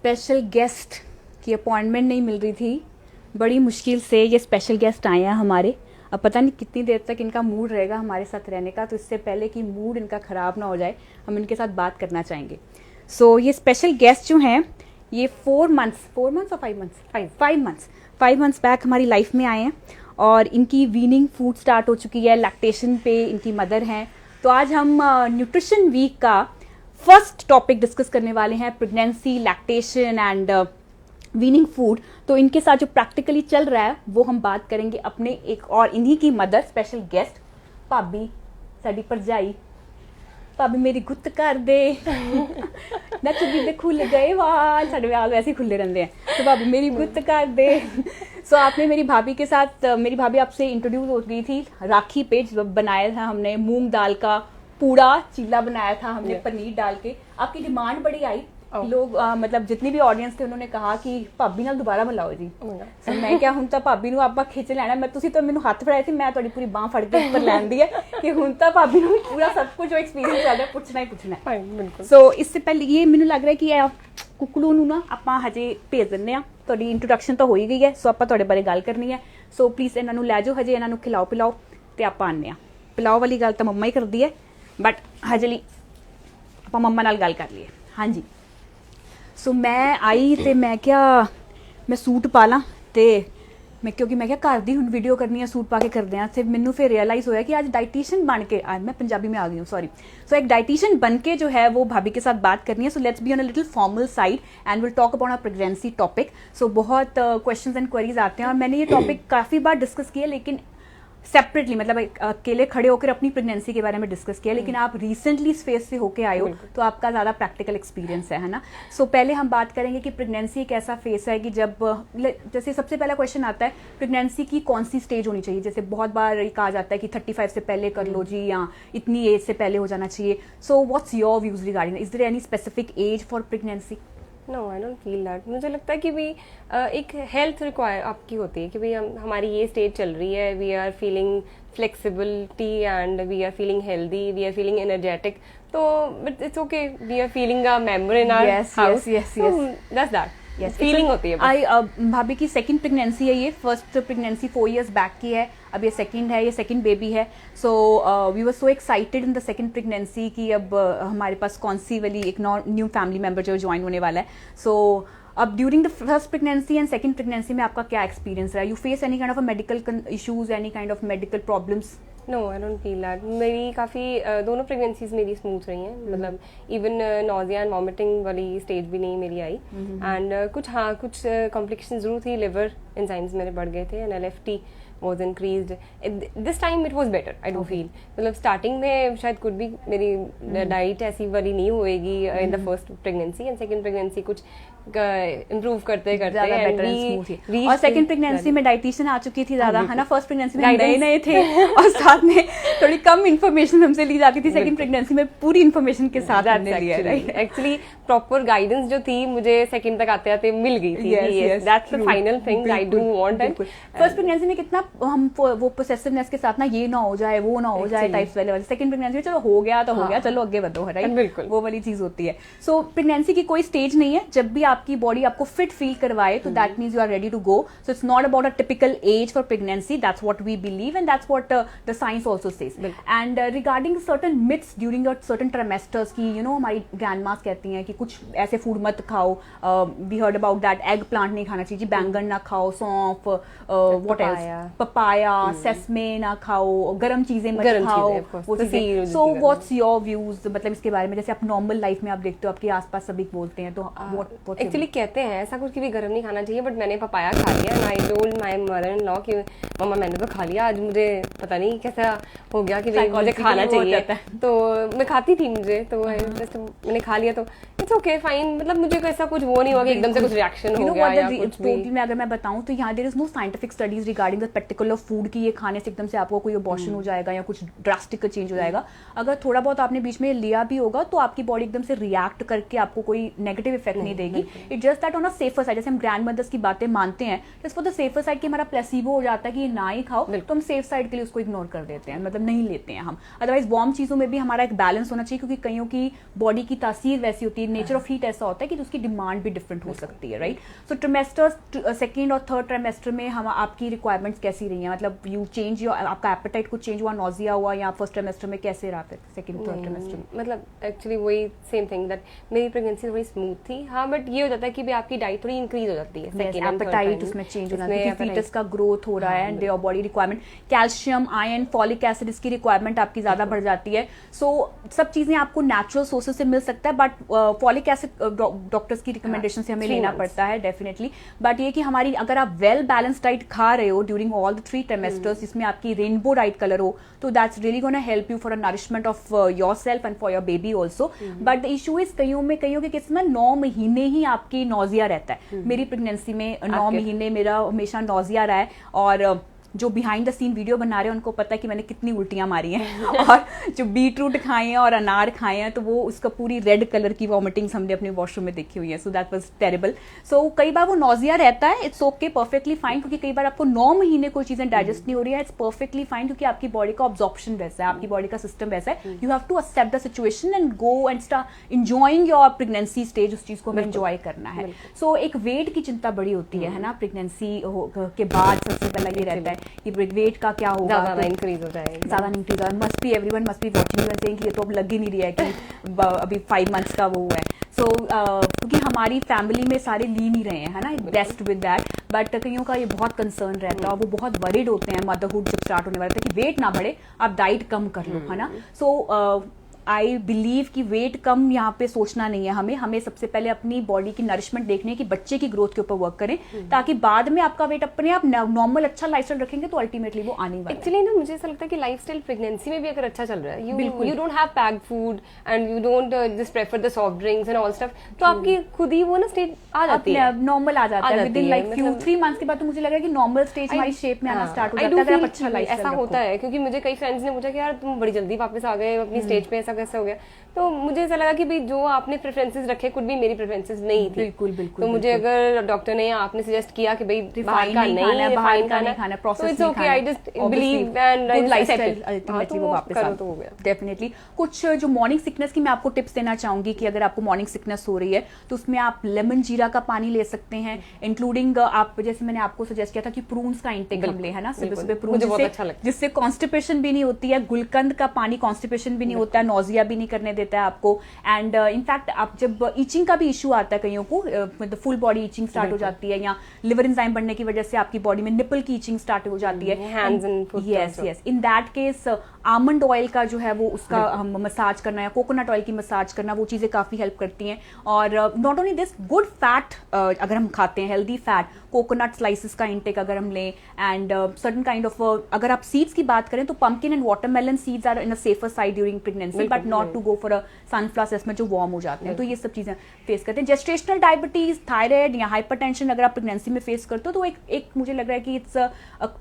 Special guest की appointment नहीं मिल रही थी, बड़ी मुश्किल से ये स्पेशल गेस्ट आए हैं हमारे। अब पता नहीं कितनी देर तक इनका मूड रहेगा हमारे साथ रहने का, तो इससे पहले कि मूड इनका ख़राब ना हो जाए हम इनके साथ बात करना चाहेंगे। सो ये स्पेशल गेस्ट जो हैं ये 4 मंथ्स और 5 मंथ्स बैक हमारी लाइफ में आए हैं और इनकी वीनिंग फूड स्टार्ट हो चुकी है, लैक्टेशन पे इनकी मदर हैं। तो आज हम न्यूट्रिशन वीक का फर्स्ट टॉपिक डिस्कस करने वाले हैं, pregnancy, lactation and weaning food. तो इनके साथ जो प्रैक्टिकली चल रहा है वो हम बात करेंगे अपने एक और इन्हीं की मदर, स्पेशल गेस्ट भाभी साडी भरजाई। भाभी मेरी गुत्त कर दे ना, चुगी दे खुल गए वाल, साडे वाल वैसे ही खुले रहते हैं, तो भाभी मेरी गुत्त कर दे। सो आपने मेरी भाभी के साथ, मेरी भाभी आपसे इंट्रोड्यूस हो गई थी राखी पे, बनाया था हमने मूंग दाल का पूड़ा चीला बनाया था हमने पनीर डाल के। आपकी डिमांड बड़ी आई, लोग मतलब जितनी भी ऑडियंस थे उन्होंने कहा कि भाभी नाल दोबारा बुलाओ जी। सो मैं क्या हूं ਤਾਂ ਭਾਬੀ ਨੂੰ ਆਪਾਂ ਖਿੱਚ ਲੈਣਾ, ਮੈਂ ਤੁਸੀਂ ਤਾਂ ਮੈਨੂੰ ਹੱਥ ਫੜਾਏ ਸੀ, ਮੈਂ ਤੁਹਾਡੀ ਪੂਰੀ ਬਾਹ ਫੜ ਕੇ ਉੱਪਰ ਲੈਂਦੀ ਹੈ ਕਿ ਹੁਣ ਤਾਂ ਭਾਬੀ ਨੂੰ ਪੂਰਾ ਸਭ ਕੁਝ ਜੋ ਐਕਸਪੀਰੀਅੰਸ ਚੱਲ ਰਿਹਾ ਪੁੱਛਣਾ ਹੀ ਪੁੱਛਣਾ ਹੈ। ਬਿਲਕੁਲ। ਸੋ ਇਸ ਤੋਂ ਪਹਿਲੇ ਇਹ ਮੈਨੂੰ ਲੱਗ ਰਿਹਾ ਕਿ ਕੁਕਲੂ ਨੂੰ ਨਾ ਆਪਾਂ ਹਜੇ ਭੇਜ ਦਿੰਦੇ ਆ, ਤੁਹਾਡੀ ਇੰਟਰੋਡਕਸ਼ਨ ਤਾਂ ਹੋ ਹੀ ਗਈ ਹੈ, ਸੋ ਆਪਾਂ ਤੁਹਾਡੇ ਬਾਰੇ ਗੱਲ ਕਰਨੀ ਹੈ। ਸੋ ਪਲੀਜ਼ ਇਹਨਾਂ ਨੂੰ ਲੈ ਜਾਓ, ਹਜੇ ਇਹਨਾਂ ਨੂੰ ਖਿਲਾਓ ਪਿਲਾਓ ਤੇ ਆਪਾਂ ਆਉਂਦੇ ਆ। ਪਿਲਾਓ ਵਾਲੀ ਗੱਲ ਤਾਂ ਮੰਮਾ ਹੀ ਕਰਦੀ ਹੈ, ਬਟ ਹਜੇ ਲਈ ਆਪਾਂ ਮੰਮਾ ਨਾਲ ਗੱਲ ਕਰ ਲਈਏ। ਹਾਂਜੀ। सो मैं आई तो मैं क्या मैं सूट पा ला, तो मैं क्योंकि मैं क्या घर दी हुण वीडियो करनी है, सूट पा के करते हैं, तो मैनू फिर रियलाइज़ होया कि आज डाइटिशियन बन के, आज मैं पंजाबी में आ गई हूँ सॉरी। सो एक डाइटिशियन बन के जो है वो भाभी के साथ बात करनी है। So let's be on a little formal side and will talk about a pregnancy topic. So बहुत क्वेश्चंस एंड क्वेरीज आते हैं और मैंने ये टॉपिक काफ़ी बार डिस्कस किया, लेकिन सेपरेटली, मतलब अकेले खड़े होकर अपनी प्रेगनेंसी के बारे में डिस्कस किया, लेकिन आप रिसेंटली इस फेज से होके आए हो तो आपका ज़्यादा प्रैक्टिकल एक्सपीरियंस है ना। सो पहले हम बात करेंगे कि प्रेगनेंसी एक ऐसा फेस है कि जब, जैसे सबसे पहला क्वेश्चन आता है प्रेगनेंसी की कौन सी स्टेज होनी चाहिए। जैसे बहुत बार कहा जाता है कि 35 से पहले कर लो जी, या इतनी एज से पहले हो जाना चाहिए। So what's your views regarding, is there any specific age for pregnancy? No, I don't feel that. मुझे लगता है कि भी एक हेल्थ रिक्वायर आपकी होती है कि भाई हमारी ये स्टेज चल रही है, we are feeling flexibility and we are feeling healthy, we are feeling energetic, तो but it's okay, we are feeling a member in our house, that's that. Yes, feeling होती है। भाभी की सेकंड प्रेगनेंसी है ये, फर्स्ट प्रेगनेंसी 4 years बैक की है, अब ये सेकंड है, ये सेकंड बेबी है। So we were so excited in the second pregnancy कि अब हमारे पास कौन सी वाली एक न्यू फैमिली मेंबर जो ज्वाइन होने वाला है। सो अब during the first pregnancy and second pregnancy में आपका क्या एक्सपीरियंस रहा? You face any kind of medical issues, any kind of medical problems? No, I don't feel that. मेरी काफ़ी दोनों प्रेगनेंसीज मेरी स्मूथ रही हैं, मतलब इवन नोजिया एंड वॉमिटिंग वाली स्टेज भी नहीं मेरी आई। एंड कुछ कॉम्प्लिकेशन ज़रूर थी, लिवर एंजाइम्स मेरे बढ़ गए थे and LFT was increased. This time it was better, I do feel. मतलब स्टार्टिंग में शायद कुछ भी मेरी डाइट ऐसी वाली नहीं होएगी in the first pregnancy, and second pregnancy कुछ इम्प्रूव करते करते और सेकंड प्रेगनेंसी में डाइटिशियन आ चुकी थी ज़्यादा, है ना। फर्स्ट प्रेगनेंसी में नए नए थे और साथ में थोड़ी कम इन्फॉर्मेशन हमसे ली जाती थी, सेकंड प्रेगनेंसी में पूरी इन्फॉर्मेशन के साथ हमने लिया। एक्चुअली प्रॉपर गाइडेंस जो थी मुझे सेकंड तक आते आते मिल गई थी। That's the final thing I do want. And first pregnancy में कितना हम वो पोसेसिवनेस के साथ ना, ये ना हो जाए वो ना हो जाए टाइप्स वाले। सेकंड प्रेगनेंसी में चलो हो गया तो हो गया, चलो आगे बढ़ो, है राइट, बिल्कुल वो वाली चीज होती है। सो प्रेगनेंसी की कोई स्टेज नहीं है, जब भी आपकी बॉडी आपको फिट फील करवाए तो that means you are ready to go. So it's not about a typical age for pregnancy, that's what we believe and that's what the science also says. And regarding certain myths during your certain trimesters की, you know हमारी grandmas कहती हैं कि कुछ ऐसे food मत खाओ, we heard about that, eggplant नहीं खाना चाहिए, बैंगन ना खाओ, सौंफ, व्हाट एल्स, पपाया, सेसमे ना खाओ, गरम चीजें मत खाओ, वो चीजें। सो व्हाट्स योर व्यूज, मतलब इसके बारे में, जैसे आप नॉर्मल लाइफ में आप देखते हो आपके आसपास सभी बोलते हैं, तो एक्चुअली कहते हैं ऐसा कुछ कि भी गरम नहीं खाना चाहिए, बट मैंने पपाया खा लिया and I told my mother in law कि मम्मा मैंने तो खा लिया, आज मुझे पता नहीं कैसा हो गया कि मुझे खाना चाहिए, तो मैं खाती थी, मुझे तो मैंने खा लिया, तो इट्स ओके फाइन, मतलब मुझे ऐसा कुछ वो नहीं हुआ कि एकदम से कुछ रिएक्शन हो गया या कुछ भी। में अगर मैं बताऊं तो यहाँ there is no scientific studies regarding the particular food की ये खाने से एकदम से आपको कोई अबॉर्शन हो जाएगा या कुछ ड्रास्टिक चेंज हो जाएगा। अगर थोड़ा बहुत आपने बीच में लिया भी होगा तो आपकी बॉडी एकदम से रिएक्ट करके आपको कोई नेगेटिव इफेक्ट नहीं देगी। It just that on a safer side, जैसे हम ग्रैंड मदर्स की बातें मानते हैं, just for the safer side कि हमारा प्लेसिबो हो जाता है कि ये ना ही खाओ, तो हम सेफ साइड के लिए उसको इग्नोर कर देते हैं, मतलब नहीं लेते हैं हम। अदरवाइज वार्म चीज़ों में भी हमारा एक बैलेंस होना चाहिए, क्योंकि कईयों की बॉडी की तासीर वैसी होती है, नेचर ऑफ हीट ऐसा होता है कि उसकी डिमांड भी डिफरेंट हो सकती है, राइट? सो ट्रिमेस्टर सेकेंड और थर्ड ट्राइमेस्टर में हम आपकी रिक्वायरमेंट्स कैसी रही हैं? मतलब यू चेंज योर, आपका एपेटाइट कुछ चेंज हुआ, नॉजिया हुआ, या फर्स्ट ट्राइमेस्टर में कैसे रहा फिर सेकेंड थर्ड ट्राइमेस्टर में? मतलब एक्चुअली वही सेम थिंग दैट मेरी प्रेगनेंसी थोड़ी स्मूथ थी, हाँ, बट ये हो जाता है कि भाई आपकी डाइट थोड़ी इंक्रीज हो जाती है सेकंड एंड एपेटाइट उसमें चेंज होना है क्योंकि फीटस का ग्रोथ हो रहा है and your body requirement, calcium, iron, folic acid, इसकी रिक्वायरमेंट आपकी ज्यादा बढ़ जाती है। सो सब चीजें आपको नेचुरल सोर्सेज से मिल सकता है, बट फॉलिक एसिड डॉक्टर्स की रिकमेंडेशन से हमें लेना पड़ता है डेफिनेटली। बट ये कि हमारी अगर आप वेल बैलेंस डाइट खा रहे हो ड्यूरिंग ऑल द 3 ट्राइमेस्टर्स, जिसमें आपकी रेनबो डाइट कलर हो, तो that's really gonna help you for a nourishment of your self and for your baby also. But the issue is कईयों के केस में 9 महीने ही आपकी नॉजिया रहता है। मेरी प्रेगनेंसी में 9 महीने मेरा हमेशा नॉजिया रहा है, और जो बिहाइंड द सीन वीडियो बना रहे हैं उनको पता है कि मैंने कितनी उल्टियां मारी हैं और जो बीटरूट खाए हैं और अनार खाए हैं, तो वो उसका पूरी रेड कलर की वॉमिटिंग्स हमने अपने वॉशरूम में देखी हुई है। So that was terrible. So कई बार वो नॉजिया रहता है, इट्स ओके, परफेक्टली फाइन, क्योंकि कई बार आपको 9 महीने कोई चीजें डाइजेस्ट नहीं हो रही है, इट्स परफेक्टली फाइन, क्योंकि आपकी बॉडी का ऑब्जॉर्प्शन वैसा है, आपकी बॉडी का सिस्टम वैसा है। You have to accept the situation and go and start enjoying your pregnancy stage, उस चीज को हमें एंजॉय करना है। सो एक वेट की चिंता बड़ी होती है ना प्रेगनेंसी के बाद। सबसे पहला ये रहता है कि वेट का क्या होगा, ज्यादा इंक्रीज हो जाएगा, ज्यादा इंक्रीज हो, must be everyone must be watching you and saying कि ये तो अब लग ही नहीं रहा है कि अभी 5 मंथ्स का वो हुआ है। सो क्योंकि हमारी फैमिली में सारे ली नहीं रहे हैं, है ना, ब्लेस्ड विद दैट, बट कईयों का ये बहुत कंसर्न रहता है और वो बहुत वरीड होते हैं मदरहुड जब स्टार्ट होने वाला था कि वेट ना बढ़े, आप डाइट कम कर लो, है ना। सो आई बिलीव कि वेट कम यहाँ पे सोचना नहीं है हमें सबसे पहले अपनी बॉडी की नरिशमेंट देखनी है कि बच्चे की ग्रोथ के ऊपर वर्क करें, ताकि बाद में आपका वेट अपने आप नॉर्मल अच्छा लाइफस्टाइल रखेंगे तो अल्टीमेटली वो आने वाला है। एक्चुअली ना मुझे ऐसा लगता है कि लाइफस्टाइल प्रेगनेंसी में भी अगर अच्छा चल रहा है, you don't have packed food and you don't just prefer the soft drinks and all stuff, तो आपकी खुद ही वो ना स्टेज आ जाती है, नॉर्मल आ जाता है विदिन लाइक फ्यू 3 मंथ्स के बाद। तो मुझे लगा कि नॉर्मल स्टेज हमारी शेप में आना स्टार्ट हो जाता है अगर आप अच्छा लाइफस्टाइल। ऐसा होता है, क्योंकि मुझे कई फ्रेंड्स ने पूछा कि यार तुम बड़ी जल्दी वापस आ गए अपनी स्टेज पे, ऐसा कैसे हो गया? तो मुझे ऐसा लगा कि भाई जो आपने प्रेफरेंसेस रखे कुछ भी मेरी प्रेफरेंसेस नहीं थी। बिल्कुल बिल्कुल। तो मुझे अगर डॉक्टर ने या आपने सजेस्ट किया कि भाई बाहर का नहीं है, बाहर का नहीं खाना, प्रोसेस नहीं खाना, it's okay, I just believe and I lifestyle ultimately वो वापस आ तो हो गया। डेफिनेटली कुछ जो मॉर्निंग सिकनेस की मैं आपको टिप्स देना चाहूंगी कि अगर आपको मॉर्निंग सिकनेस हो रही है तो उसमें आप लेमन जीरा का पानी ले सकते हैं, इंक्लूडिंग आप जैसे मैंने आपको सजेस्ट किया था कि प्रून्स का इंटेक हम ले, है ना, सुबह प्रून्स, जिससे कॉन्स्टिपेशन भी नहीं होती है। गुलकंद का पानी कॉन्स्टिपेशन भी नहीं होता है, नॉजिया भी नहीं करने देता है आपको। एंड इनफैक्ट आप जब ईचिंग का भी इशू आता है कईयों को, मतलब फुल बॉडी ईचिंग स्टार्ट हो जाती है, या लिवर एंजाइम बढ़ने की वजह से आपकी बॉडी में निपल की ईचिंग स्टार्ट हो जाती है, yes, in that case almond oil का जो है वो उसका हम मसाज करना या कोकोनट ऑयल की मसाज करना, वो चीजें काफी हेल्प करती हैं। और not only this, good fat अगर हम खाते हैं, हेल्दी फैट, कोकोनट स्लाइसेस का इंटेक अगर हम लें, एंड सर्टन काइंड ऑफ, अगर आप सीड्स की बात करें तो pumpkin and watermelon seeds are in a safer side during pregnancy, but not to go for a sunflower में जो वार्म हो जाते हैं। तो ये सब चीजें फेस करते हैं। जेस्टेशनल डायबिटीज, थायराइड या हाइपरटेंशन अगर आप प्रेगनेंसी में फेस करते हो तो एक मुझे लग रहा है कि it's a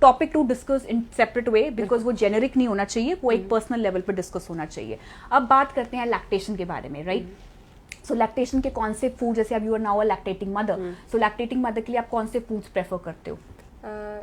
topic to discuss in separate way, because वो जेनेरिक नहीं होना चाहिए, वो एक पर्सनल लेवल पर डिस्कस होना चाहिए। अब बात करते हैं लैक्टेशन के बारे में, राइट? सो लैक्टेशन के कौन से फूड, जैसे अब you are now a lactating mother, so lactating mother के लिए आप कौन से फूड्स प्रेफर करते हो?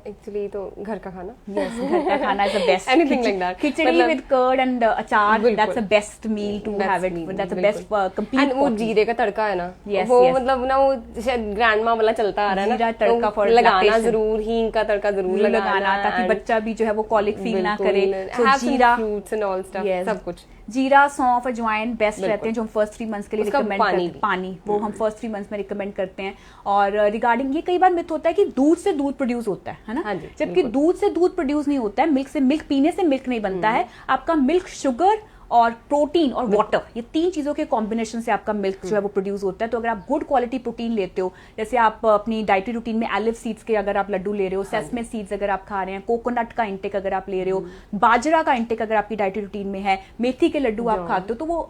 एक्चुअली तो घर का खाना, yes, घर का खाना is the best. Anything like that. Khichdi with curd and अचार, that's the best meal to have it. That's the best complete. And वो जीरे का तड़का है ना, yes, वो yes. मतलब ना वो शायद ग्रैंडमा वाला चलता आ रहा है ना, जीरा तड़का for लगाना जरूर, हींग का तड़का जरूर लगाना, ताकि बच्चा भी जो है वो कॉलिक फील ना करे। So जीरा, fruits and all stuff, सब कुछ। जीरा, सौंफ, अजवाइन बेस्ट रहते हैं जो हम फर्स्ट 3 मंथ्स के लिए रिकमेंड करते हैं। पानी वो हम फर्स्ट 3 मंथ्स में रिकमेंड करते हैं। और रिगार्डिंग ये कई बार मिथ होता है कि दूध से दूध प्रोड्यूस होता है ना, जबकि दूध से दूध प्रोड्यूस नहीं होता है, मिल्क से, मिल्क पीने से मिल्क नहीं बनता है। आपका मिल्क शुगर और प्रोटीन और वाटर, ये 3 चीजों के कॉम्बिनेशन से आपका मिल्क जो है वो प्रोड्यूस होता है। तो अगर आप गुड क्वालिटी प्रोटीन लेते हो, जैसे आप अपनी डाइटरी रूटीन में एलिव सीड्स के अगर आप लड्डू ले रहे हो, सेसमे सीड्स अगर आप खा रहे हैं, कोकोनट का इंटेक अगर आप ले रहे हो, बाजरा का इंटेक अगर आपकी डाइटरी रूटीन में है, मेथी के लड्डू आप खाते हो, तो वो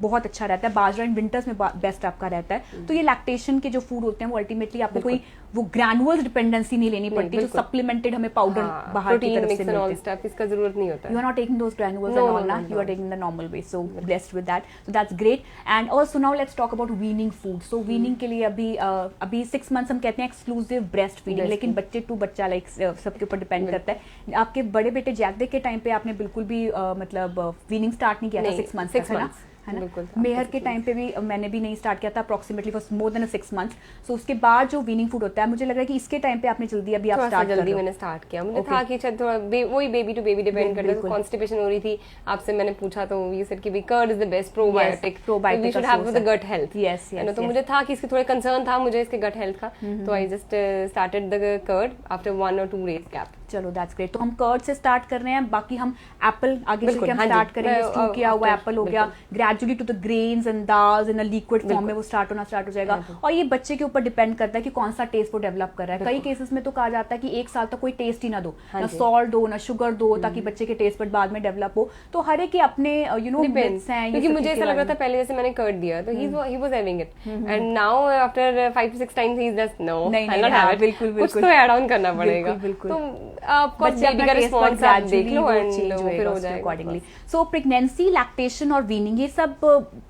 बहुत अच्छा रहता है। बाजरा इन विंटर्स में बेस्ट आपका रहता है। तो ये लैक्टेशन के जो फूड होते हैं वो अल्टीमेटली आपको कोई वो ग्रैनुअल्स डिपेंडेंसी नहीं लेनी पड़ती, जो सप्लीमेंटेड हमें पाउडर बाहर की तरफ से मिलते हैं, इसका जरूरत नहीं होता है। You are not taking those granules and all ना, you are taking the normal way. So blessed with that, so that's great. And also now let's talk about weaning food. So weaning के लिए अभी 6 months हम कहते हैं exclusive breast feeding, लेकिन बच्चे to बच्चा लाइक सबके ऊपर डिपेंड करता है। आपके बड़े बेटे जैक के टाइम पे आपने बिल्कुल भी मतलब वीनिंग स्टार्ट नहीं किया था 6 मंथ्स तक, है ना? है ना। बिल्कुल, मेहर after के 6 टाइम पे भी मैंने भी नहीं स्टार्ट किया था, approximately for more than 6 months. So उसके बाद जो वीनिंग फूड होता है, मुझे लग रहा है कि इसके टाइम पे आपने जल्दी अभी आप थोड़ा सा स्टार्ट कर जल्दी रहे हो। मैंने स्टार्ट किया, मुझे Okay. था कि शायद थोड़ा वही बेबी टू बेबी डिपेंड करता है। बिल्कुल। कॉन्स्टिपेशन हो रही थी, आपसे मैंने पूछा तो यू सेड कि curd is the best probiotic, probiotic we should का हैव source द है। Gut health. Yes, yes, तो yes. मुझे था कि इसके थोड़े कंसर्न था मुझे इसके गट हेल्थ का, तो I just started the curd after 1 or 2 days गैप। चलो दैट्स ग्रेट। तो हम कर्ड से स्टार्ट कर रहे हैं, बाकी हम एप्पल आगे चल बिल्कुल, के हम हाँ जी। स्टार्ट करेंगे। मैं, स्टू किया हुआ after- एप्पल हो गया, gradually to the grains and dals in a liquid form में वो स्टार्ट होना स्टार्ट हो जाएगा। और ये बच्चे के ऊपर डिपेंड करता है कि कौन सा टेस्ट वो डेवलप कर रहा है। कई केसेस में तो कहा जाता है कि 1 साल तक कोई टेस्ट ही ना दो, ना सॉल्ट दो ना शुगर दो, ताकि बच्चे के टेस्ट बड बाद में डेवलप हो। तो हर एक के अपने डिपेंड्स हैं, क्योंकि मुझे ऐसा लग रहा था पहले, जैसे मैंने कर्ड दिया तो he was having it, and now after 5 to 6 times he is just no, नहीं, आई नॉट हाँ, हैव इट। बिल्कुल, कुछ बिल्कुल। तो ऐड ऑन करना पड़ेगा। बिल्कुल। तो आपको बच्चे बेबी अपना का taste रिस्पॉन्स bud आप देख gradually लो वो एंड change फिर होएगा हो उसके जाएगा accordingly। सो प्रेगनेंसी, लैक्टेशन और वीनिंग ये सब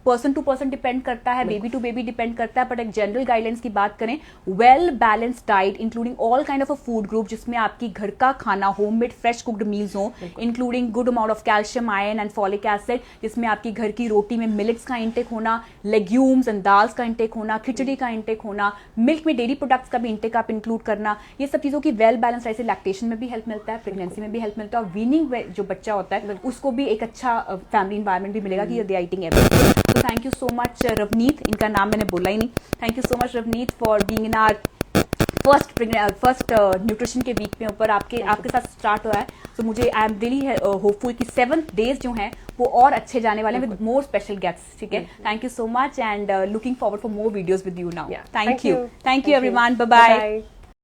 पर्सन टू पर्सन डिपेंड करता है, बेबी टू बेबी डिपेंड करता है। बट एक जनरल गाइडलाइंस की बात करें, well balanced diet including all kind of a food group, जिसमें आपकी घर का खाना, होममेड फ्रेश कुक्ड मील्स हो, including good amount of calcium, iron and folic acid, जिसमें आपकी घर की रोटी में मिलेट्स का इंटेक होना, लेग्यूम्स एंड दाल्स का इंटेक होना, खिचड़ी का इंटेक होना, मिल्क में डेयरी प्रोडक्ट्स का भी इंटेक आप इंक्लूड करना, ये सब चीज़ों की वेल बैलेंस डाइट से लैक्टेशन में भी हेल्प मिलता है, प्रेगनेंसी में भी हेल्प मिलता है, और वीनिंग जो बच्चा होता है उसको भी एक अच्छा फैमिली एनवायरनमेंट भी मिलेगा कि दे आर ईटिंग एवरीथिंग। तो thank you so much Ravneet, इनका नाम मैंने बोला ही नहीं। Thank you so much Ravneet for being in our first nutrition के वीक में ऊपर आपके साथ स्टार्ट हुआ है। तो मुझे आई एम रियली होपफुल कि 7 days जो हैं वो और अच्छे जाने वाले हैं विद मोर स्पेशल गेस्ट्स। ठीक है, thank you so much and looking forward for more videos with you now. Thank you everyone, bye bye.